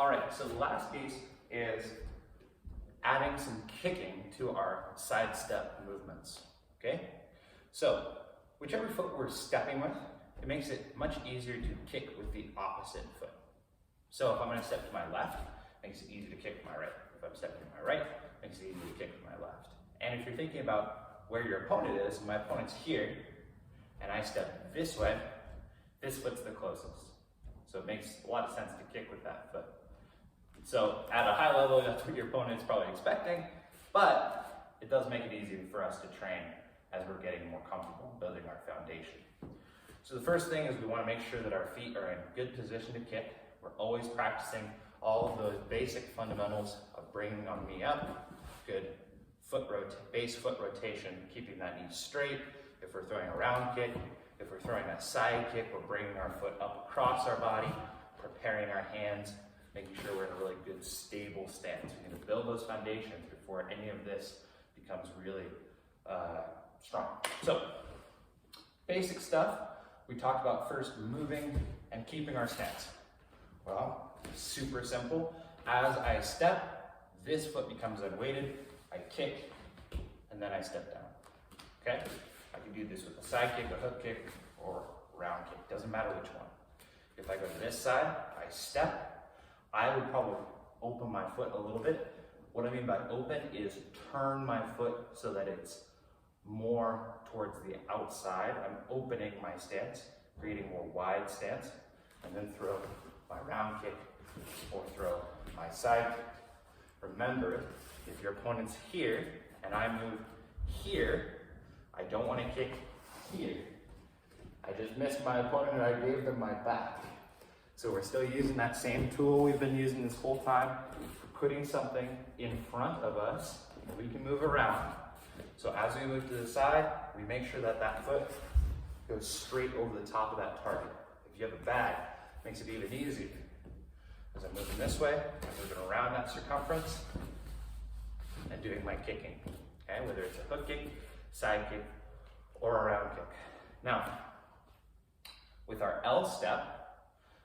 All right, so the last piece is adding some kicking to our side step movements, okay? So whichever foot we're stepping with, it makes it much easier to kick with the opposite foot. So if I'm gonna step to my left, it makes it easy to kick with my right. If I'm stepping to my right, it makes it easy to kick with my left. And if you're thinking about where your opponent is, my opponent's here, and I step this way, this foot's the closest. So it makes a lot of sense to kick with that foot. So at a high level, that's what your opponent's probably expecting, but it does make it easier for us to train as we're getting more comfortable building our foundation. So the first thing is we want to make sure that our feet are in good position to kick. We're always practicing all of those basic fundamentals of bringing our knee up, good base foot rotation, keeping that knee straight. If we're throwing a round kick, if we're throwing a side kick, we're bringing our foot up across our body, preparing our hands, making sure we're in a really good stable stance. We need to build those foundations before any of this becomes really strong. So, basic stuff. We talked about first moving and keeping our stance. Well, super simple. As I step, this foot becomes unweighted. I kick, and then I step down. Okay? I can do this with a side kick, a hook kick, or round kick. Doesn't matter which one. If I go to this side, I step. I would probably open my foot a little bit. What I mean by open is turn my foot so that it's more towards the outside. I'm opening my stance, creating more wide stance, and then throw my round kick or throw my side kick. Remember, if your opponent's here and I move here, I don't want to kick here. I just missed my opponent and I gave them my back. So we're still using that same tool we've been using this whole time, putting something in front of us that we can move around. So as we move to the side, we make sure that that foot goes straight over the top of that target. If you have a bag, it makes it even easier. As I'm moving this way, I'm moving around that circumference and doing my kicking. Okay, whether it's a hook kick, side kick, or a round kick. Now, with our L step,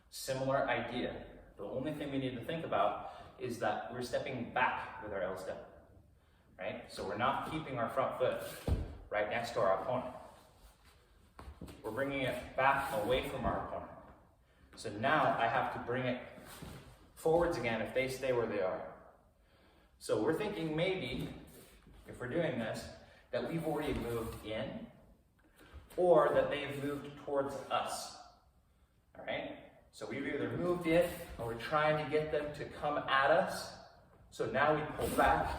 similar idea. The only thing we need to think about is that we're stepping back with our L step, right? So we're not keeping our front foot right next to our opponent. We're bringing it back away from our opponent. So now I have to bring it forwards again if they stay where they are. So we're thinking maybe, if we're doing this, that we've already moved in or that they've moved towards us, all right? So we've either moved in or we're trying to get them to come at us. So now we pull back,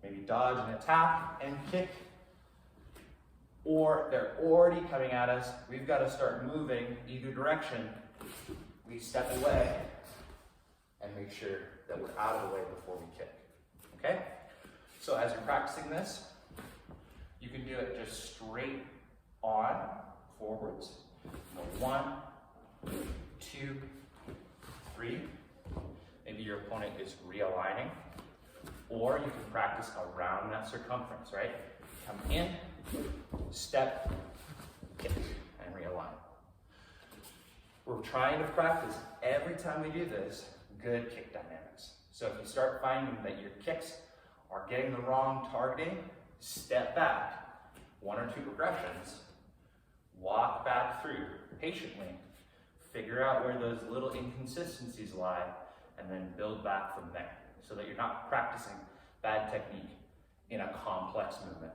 maybe dodge and attack and kick, or they're already coming at us. We've got to start moving either direction. We step away and make sure that we're out of the way before we kick, okay? So as you're practicing this, you can do it just straight on, forwards. 1, 2, 3. Maybe your opponent is realigning, or you can practice around that circumference, right? Come in, step, kick, and realign. We're trying to practice every time we do this, good kick dynamics. So if you start finding that your kicks are getting the wrong targeting, step back 1 or 2 progressions, walk back through patiently, figure out where those little inconsistencies lie, and then build back from there so that you're not practicing bad technique in a complex movement.